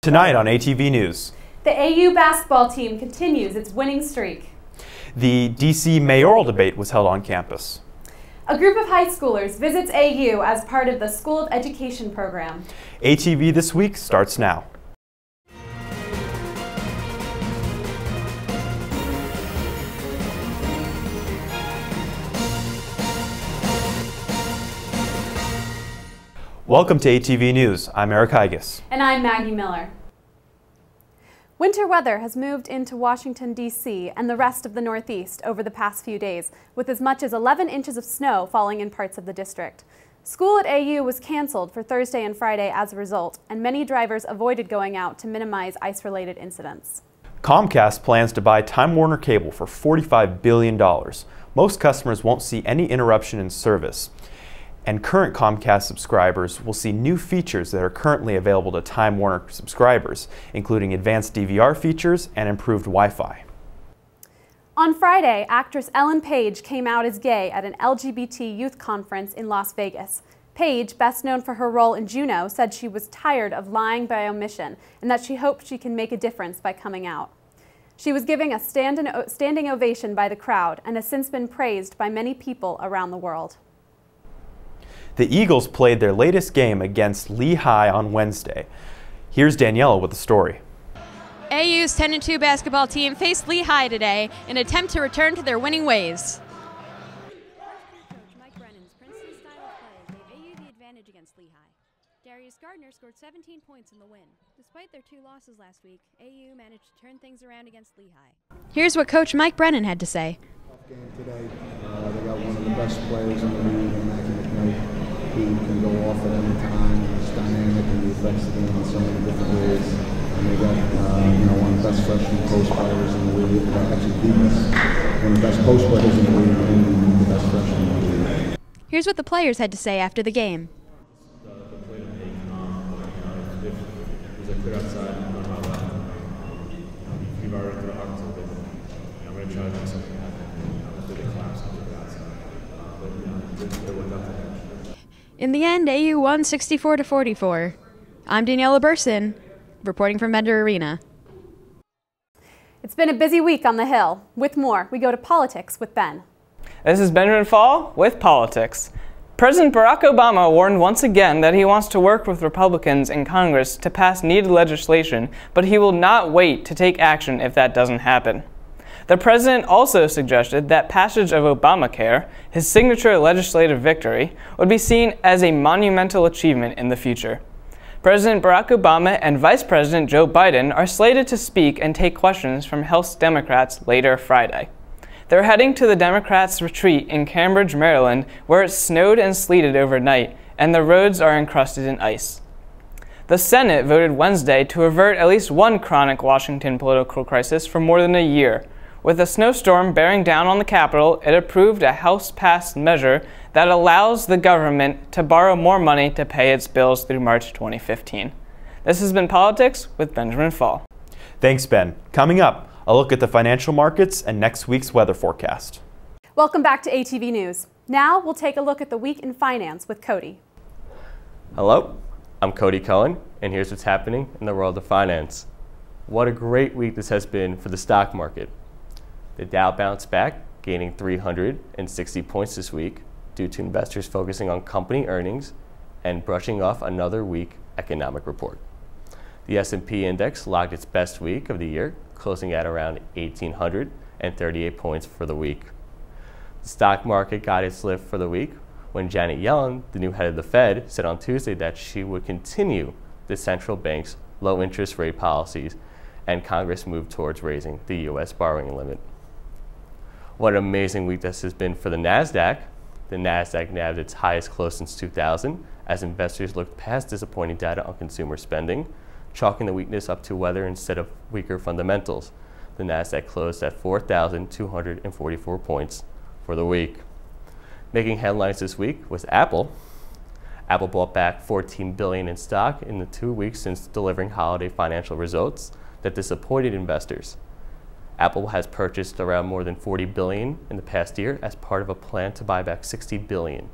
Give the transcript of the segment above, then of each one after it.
Tonight on ATV News. The AU basketball team continues its winning streak. The DC mayoral debate was held on campus. A group of high schoolers visits AU as part of the School of Education program. ATV This Week starts now. Welcome to ATV News. I'm Eric Higas. And I'm Maggie Miller. Winter weather has moved into Washington, D.C. and the rest of the Northeast over the past few days, with as much as 11 inches of snow falling in parts of the district. School at AU was canceled for Thursday and Friday as a result, and many drivers avoided going out to minimize ice-related incidents. Comcast plans to buy Time Warner Cable for $45 billion. Most customers won't see any interruption in service. And current Comcast subscribers will see new features that are currently available to Time Warner subscribers, including advanced DVR features and improved Wi-Fi. On Friday, actress Ellen Page came out as gay at an LGBT youth conference in Las Vegas. Page, best known for her role in Juno, said she was tired of lying by omission and that she hoped she can make a difference by coming out. She was given a standing ovation by the crowd and has since been praised by many people around the world. The Eagles played their latest game against Lehigh on Wednesday. Here's Daniela with the story. AU's 10-2 basketball team faced Lehigh today in an attempt to return to their winning ways. Coach Mike Brennan's Princeton style of play gave AU the advantage against Lehigh. Darius Gardner scored 17 points in the win. Despite their 2 losses last week, AU managed to turn things around against Lehigh. Here's what Coach Mike Brennan had to say. Tough game today. They got one of the best players in the league, and Mackie McKnight. He can go off at any time. He's dynamic and he affects the game in so many different ways. And they got one of the best freshman post players in the league. Actually, one of the best post players in the league and the best freshman in the league. Here's what the players had to say after the game. The play to make, if there's a clear outside, I'm not left. You've already through the arc until I'm going to try to do something happen. After they collapse on the outside. But it worked out there. In the end, AU won 64-44. I'm Daniela Burson, reporting from Bender Arena. It's been a busy week on the Hill. With more, we go to politics with Ben. This is Benjamin Fall with Politics. President Barack Obama warned once again that he wants to work with Republicans in Congress to pass needed legislation, but he will not wait to take action if that doesn't happen. The president also suggested that passage of Obamacare, his signature legislative victory, would be seen as a monumental achievement in the future. President Barack Obama and Vice President Joe Biden are slated to speak and take questions from House Democrats later Friday. They're heading to the Democrats' retreat in Cambridge, Maryland, where it snowed and sleeted overnight, and the roads are encrusted in ice. The Senate voted Wednesday to avert at least one chronic Washington political crisis for more than a year. With a snowstorm bearing down on the Capitol, it approved a House-passed measure that allows the government to borrow more money to pay its bills through March 2015. This has been Politics with Benjamin Fall. Thanks, Ben. Coming up, a look at the financial markets and next week's weather forecast. Welcome back to ATV News. Now we'll take a look at the week in finance with Cody. Hello, I'm Cody Cohen, and here's what's happening in the world of finance. What a great week this has been for the stock market. The Dow bounced back, gaining 360 points this week due to investors focusing on company earnings and brushing off another weak economic report. The S&P index logged its best week of the year, closing at around 1,838 points for the week. The stock market got its lift for the week when Janet Yellen, the new head of the Fed, said on Tuesday that she would continue the central bank's low interest rate policies and Congress moved towards raising the U.S. borrowing limit. What an amazing week this has been for the NASDAQ. The NASDAQ nabbed its highest close since 2000 as investors looked past disappointing data on consumer spending, chalking the weakness up to weather instead of weaker fundamentals. The NASDAQ closed at 4,244 points for the week. Making headlines this week was Apple. Apple bought back $14 billion in stock in the 2 weeks since delivering holiday financial results that disappointed investors. Apple has purchased around more than $40 billion in the past year as part of a plan to buy back $60 billion.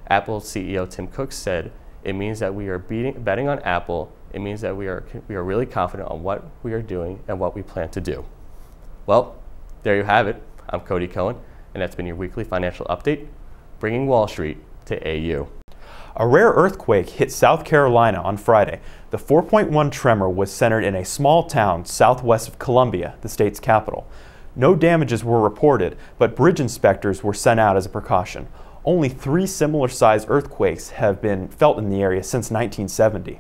Apple CEO Tim Cook said, "It means that we are betting on Apple It means that we are really confident on what we are doing and what we plan to do. Well, there you have it. I'm Cody Cohen, and that's been your weekly financial update, bringing Wall Street to AU. A rare earthquake hit South Carolina on Friday. The 4.1 tremor was centered in a small town southwest of Columbia, the state's capital. No damages were reported, but bridge inspectors were sent out as a precaution. Only 3 similar-sized earthquakes have been felt in the area since 1970.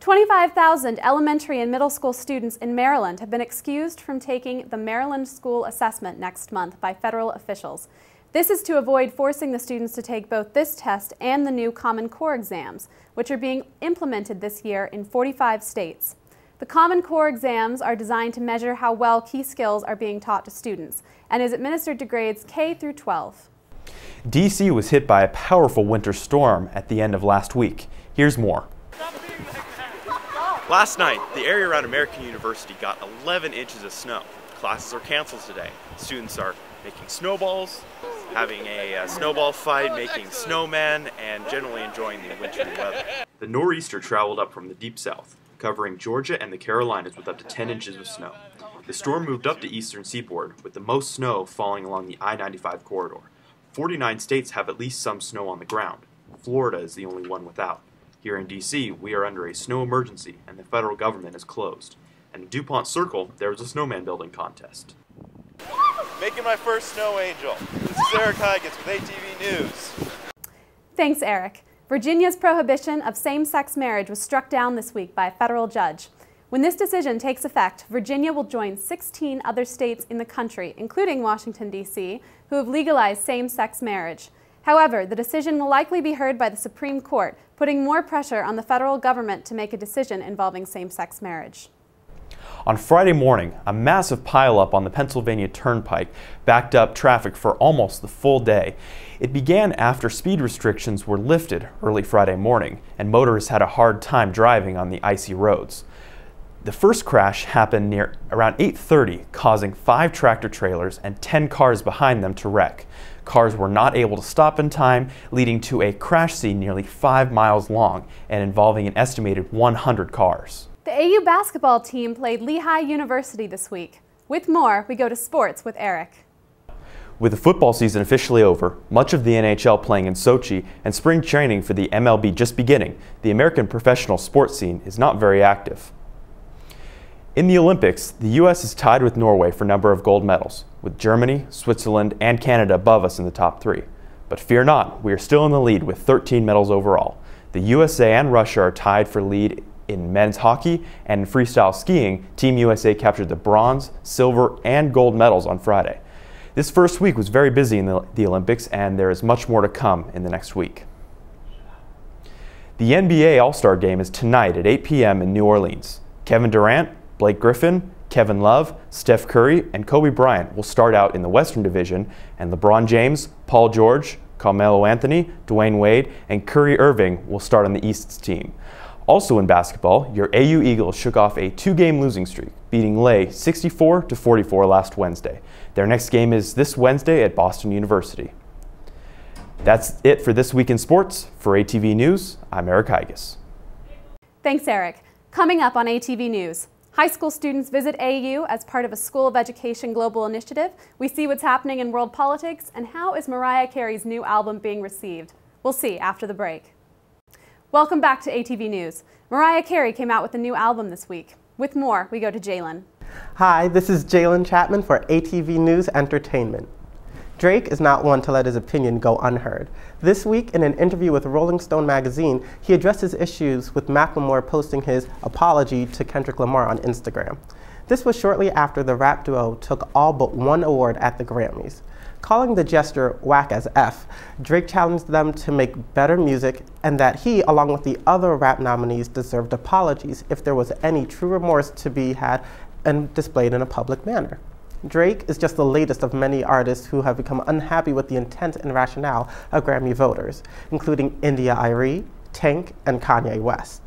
25,000 elementary and middle school students in Maryland have been excused from taking the Maryland School Assessment next month by federal officials. This is to avoid forcing the students to take both this test and the new Common Core exams, which are being implemented this year in 45 states. The Common Core exams are designed to measure how well key skills are being taught to students and is administered to grades K through 12. D.C. was hit by a powerful winter storm at the end of last week. Here's more. Last night, the area around American University got 11 inches of snow. Classes are canceled today. Students are making snowballs, having a snowball fight, making snowmen, and generally enjoying the wintry weather. The nor'easter traveled up from the deep south, covering Georgia and the Carolinas with up to 10 inches of snow. The storm moved up the eastern seaboard, with the most snow falling along the I-95 corridor. 49 states have at least some snow on the ground. Florida is the only one without. Here in D.C., we are under a snow emergency, and the federal government is closed. And in DuPont Circle, there was a snowman building contest. Making my first snow angel. This is Eric Higgins with ATV News. Thanks, Eric. Virginia's prohibition of same-sex marriage was struck down this week by a federal judge. When this decision takes effect, Virginia will join 16 other states in the country, including Washington, D.C., who have legalized same-sex marriage. However, the decision will likely be heard by the Supreme Court, putting more pressure on the federal government to make a decision involving same-sex marriage. On Friday morning, a massive pileup on the Pennsylvania Turnpike backed up traffic for almost the full day. It began after speed restrictions were lifted early Friday morning, and motorists had a hard time driving on the icy roads. The first crash happened near around 8:30, causing 5 tractor trailers and 10 cars behind them to wreck. Cars were not able to stop in time, leading to a crash scene nearly 5 miles long and involving an estimated 100 cars. The AU basketball team played Lehigh University this week. With more, we go to sports with Eric. With the football season officially over, much of the NHL playing in Sochi, and spring training for the MLB just beginning, the American professional sports scene is not very active. In the Olympics, the U.S. is tied with Norway for number of gold medals, with Germany, Switzerland, and Canada above us in the top 3. But fear not, we are still in the lead with 13 medals overall. The USA and Russia are tied for lead in men's hockey, and in freestyle skiing, Team USA captured the bronze, silver, and gold medals on Friday. This first week was very busy in the Olympics, and there is much more to come in the next week. The NBA All-Star Game is tonight at 8 p.m. in New Orleans. Kevin Durant, Blake Griffin, Kevin Love, Steph Curry, and Kobe Bryant will start out in the Western Division, and LeBron James, Paul George, Carmelo Anthony, Dwayne Wade, and Kyrie Irving will start on the East's team. Also in basketball, your AU Eagles shook off a 2-game losing streak, beating Lehigh 64-44 last Wednesday. Their next game is this Wednesday at Boston University. That's it for This Week in Sports. For ATV News, I'm Eric Higgins. Thanks, Eric. Coming up on ATV News, high school students visit AU as part of a School of Education global initiative. We see what's happening in world politics, and how is Mariah Carey's new album being received? We'll see after the break. Welcome back to ATV News. Mariah Carey came out with a new album this week. With more, we go to Jalen. Hi, this is Jalen Chapman for ATV News Entertainment. Drake is not one to let his opinion go unheard. This week, in an interview with Rolling Stone magazine, he addressed his issues with Macklemore posting his apology to Kendrick Lamar on Instagram. This was shortly after the rap duo took all but one award at the Grammys. Calling the gesture whack as F, Drake challenged them to make better music, and that he, along with the other rap nominees, deserved apologies if there was any true remorse to be had and displayed in a public manner. Drake is just the latest of many artists who have become unhappy with the intent and rationale of Grammy voters, including India Arie, Tank, and Kanye West.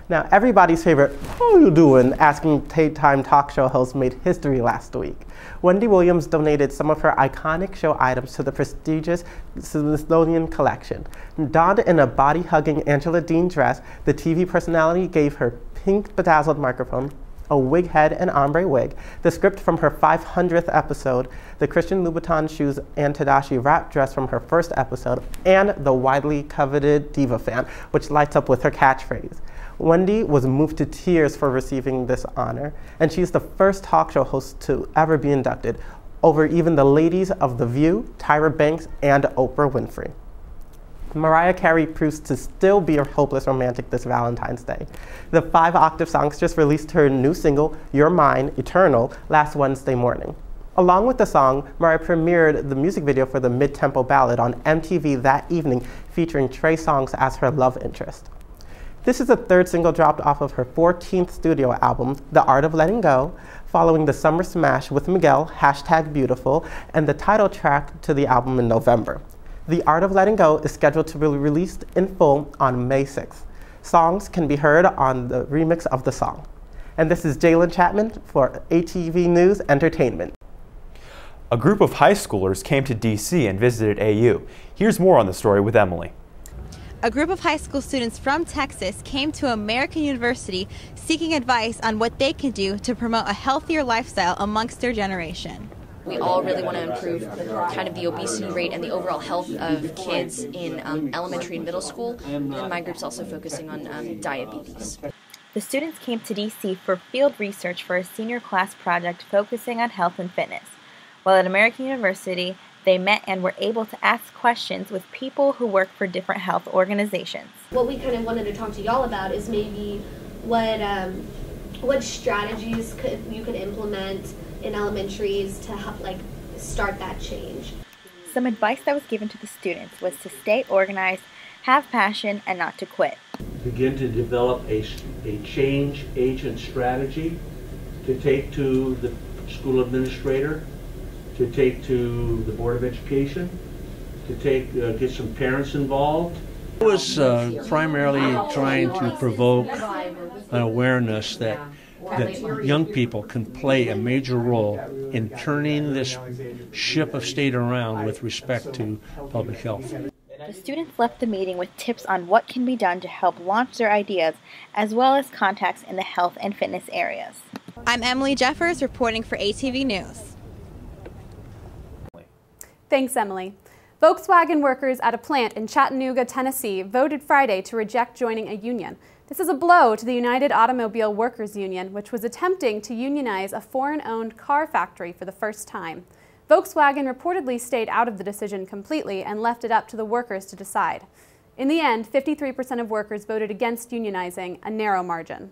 Now, everybody's favorite, "How you doing?" asking daytime talk show host made history last week. Wendy Williams donated some of her iconic show items to the prestigious Smithsonian collection. Donned in a body-hugging Angela Dean dress, the TV personality gave her pink bedazzled microphone, a wig head and ombre wig, the script from her 500th episode, the Christian Louboutin shoes and Tadashi wrap dress from her first episode, and the widely coveted Diva fan, which lights up with her catchphrase. Wendy was moved to tears for receiving this honor, and she's the first talk show host to ever be inducted, over even the ladies of The View, Tyra Banks, and Oprah Winfrey. Mariah Carey proves to still be a hopeless romantic this Valentine's Day. The 5-octave songstress released her new single, You're Mine, Eternal, last Wednesday morning. Along with the song, Mariah premiered the music video for the mid-tempo ballad on MTV that evening, featuring Trey Songz as her love interest. This is the third single dropped off of her 14th studio album, The Art of Letting Go, following the summer smash with Miguel, #Beautiful, and the title track to the album in November. The Art of Letting Go is scheduled to be released in full on May 6th. Songs can be heard on the remix of the song. And this is Jalen Chapman for ATV News Entertainment. A group of high schoolers came to DC and visited AU. Here's more on the story with Emily. A group of high school students from Texas came to American University seeking advice on what they can do to promote a healthier lifestyle amongst their generation. We all really want to improve kind of the obesity rate and the overall health of kids in elementary and middle school. And my group's also focusing on diabetes. The students came to DC for field research for a senior class project focusing on health and fitness. While at American University, they met and were able to ask questions with people who work for different health organizations. What we kind of wanted to talk to y'all about is maybe what strategies you could implement in elementaries to help start that change. Some advice that was given to the students was to stay organized, have passion, and not to quit. Begin to develop a change agent strategy to take to the school administrator, to take to the Board of Education, to get some parents involved. I was primarily trying to provoke an awareness that young people can play a major role in turning this ship of state around with respect to public health. The students left the meeting with tips on what can be done to help launch their ideas, as well as contacts in the health and fitness areas. I'm Emily Jeffers reporting for ATV News. Thanks, Emily. Volkswagen workers at a plant in Chattanooga, Tennessee voted Friday to reject joining a union. This is a blow to the United Automobile Workers Union, which was attempting to unionize a foreign-owned car factory for the first time. Volkswagen reportedly stayed out of the decision completely and left it up to the workers to decide. In the end, 53% of workers voted against unionizing, a narrow margin.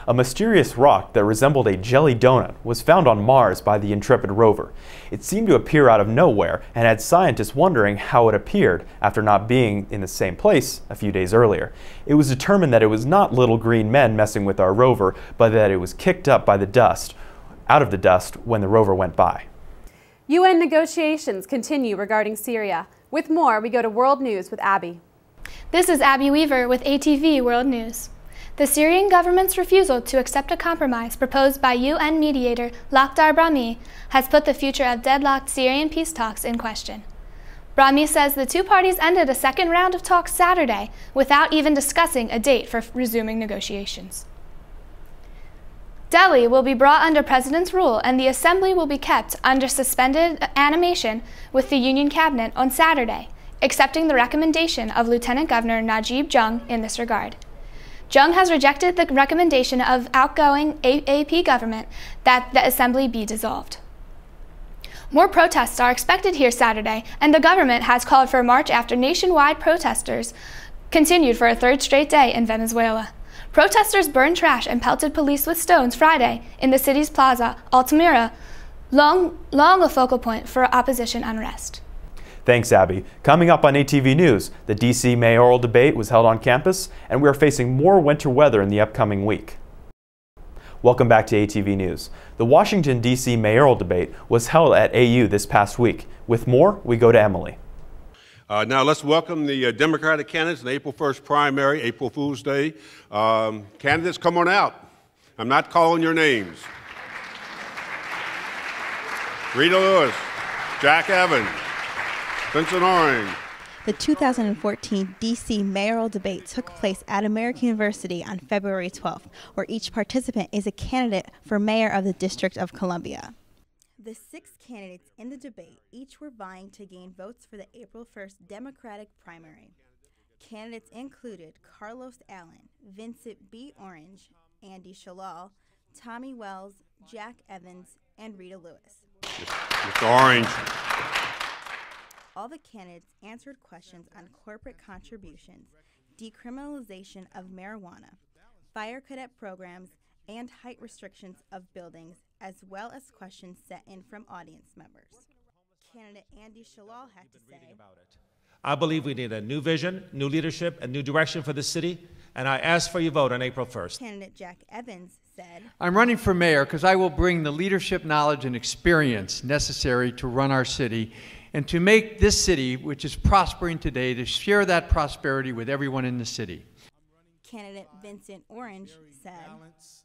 A mysterious rock that resembled a jelly donut was found on Mars by the Intrepid rover. It seemed to appear out of nowhere and had scientists wondering how it appeared after not being in the same place a few days earlier. It was determined that it was not little green men messing with our rover, but that it was kicked up by the dust, out of the dust when the rover went by. UN negotiations continue regarding Syria. With more, we go to World News with Abby. This is Abby Weaver with ATV World News. The Syrian government's refusal to accept a compromise proposed by UN mediator Lakhdar Brahmi has put the future of deadlocked Syrian peace talks in question. Brahmi says the two parties ended a second round of talks Saturday without even discussing a date for resuming negotiations. Delhi will be brought under President's rule, and the Assembly will be kept under suspended animation with the Union Cabinet on Saturday, accepting the recommendation of Lieutenant Governor Najib Jung in this regard. Jung has rejected the recommendation of outgoing AAP government that the Assembly be dissolved. More protests are expected here Saturday, and the government has called for a march after nationwide protesters continued for a third straight day in Venezuela. Protesters burned trash and pelted police with stones Friday in the city's plaza, Altamira, long a focal point for opposition unrest. Thanks, Abby. Coming up on ATV News, the DC mayoral debate was held on campus, and we are facing more winter weather in the upcoming week. Welcome back to ATV News. The Washington, D.C. mayoral debate was held at AU this past week. With more, we go to Emily. Now let's welcome the Democratic candidates in the April 1st primary, April Fool's Day. Candidates, come on out. I'm not calling your names. Rita Lewis, Jack Evans, Vincent Orange. The 2014 D.C. mayoral debate took place at American University on February 12th, where each participant is a candidate for mayor of the District of Columbia. The 6 candidates in the debate each were vying to gain votes for the April 1st Democratic primary. Candidates included Carlos Allen, Vincent B. Orange, Andy Shalal, Tommy Wells, Jack Evans, and Rita Lewis. Mr. Orange. All the candidates answered questions on corporate contributions, decriminalization of marijuana, fire cadet programs, and height restrictions of buildings, as well as questions sent in from audience members. Candidate Andy Shalal had to say, I believe we need a new vision, new leadership, and new direction for the city, and I ask for your vote on April 1st. Candidate Jack Evans said, I'm running for mayor because I will bring the leadership, knowledge, and experience necessary to run our city and to make this city, which is prospering today, to share that prosperity with everyone in the city. Candidate Vincent Orange said,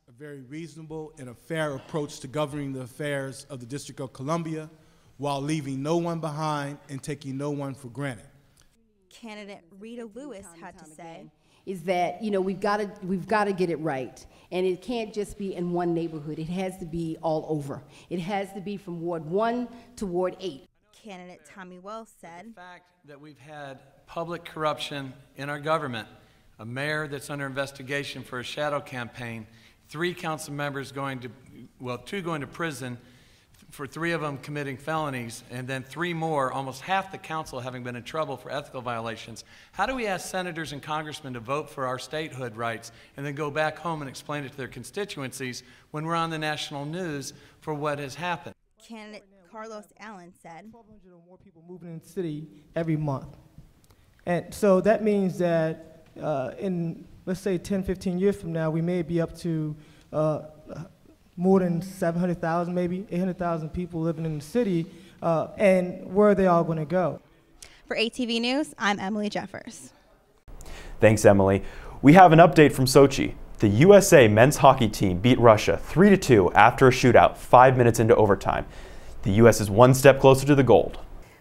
a very reasonable and a fair approach to governing the affairs of the District of Columbia while leaving no one behind and taking no one for granted. Candidate Rita Lewis had to say, is that, you know, we've got to get it right. And it can't just be in one neighborhood. It has to be all over. It has to be from Ward 1 to Ward 8. Candidate Tommy Wells said, the fact that we've had public corruption in our government, a mayor that's under investigation for a shadow campaign, 3 council members going to, well, 2 going to prison for 3 of them committing felonies, and then 3 more, almost half the council having been in trouble for ethical violations. How do we ask senators and congressmen to vote for our statehood rights and then go back home and explain it to their constituencies when we're on the national news for what has happened? Candidate Carlos Allen said, 1,200 or more people moving in the city every month. And so that means that in, let's say, 10, 15 years from now, we may be up to more than 700,000, maybe 800,000 people living in the city, and where are they all going to go? For ATV News, I'm Emily Jeffers. Thanks, Emily. We have an update from Sochi. The USA men's hockey team beat Russia 3-2 after a shootout 5 minutes into overtime. The U.S. is one step closer to the gold.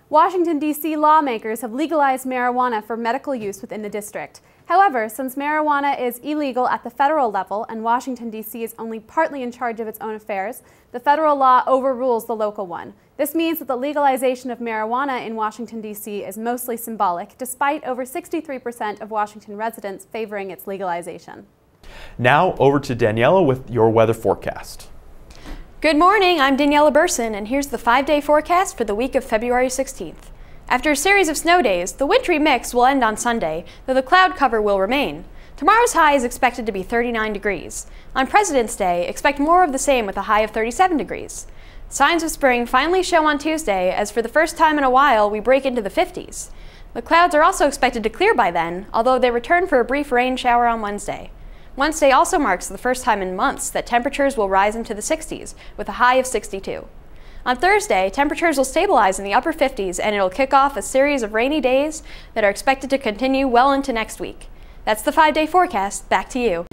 Washington, D.C. lawmakers have legalized marijuana for medical use within the district. However, since marijuana is illegal at the federal level and Washington, D.C. is only partly in charge of its own affairs, the federal law overrules the local one. This means that the legalization of marijuana in Washington, D.C. is mostly symbolic, despite over 63% of Washington residents favoring its legalization. Now over to Daniela with your weather forecast. Good morning, I'm Daniela Burson, and here's the 5-day forecast for the week of February 16th. After a series of snow days, the wintry mix will end on Sunday, though the cloud cover will remain. Tomorrow's high is expected to be 39 degrees. On President's Day, expect more of the same with a high of 37 degrees. Signs of spring finally show on Tuesday, as for the first time in a while, we break into the 50s. The clouds are also expected to clear by then, although they return for a brief rain shower on Wednesday. Wednesday also marks the first time in months that temperatures will rise into the 60s, with a high of 62. On Thursday, temperatures will stabilize in the upper 50s, and it'll kick off a series of rainy days that are expected to continue well into next week. That's the 5-day forecast. Back to you.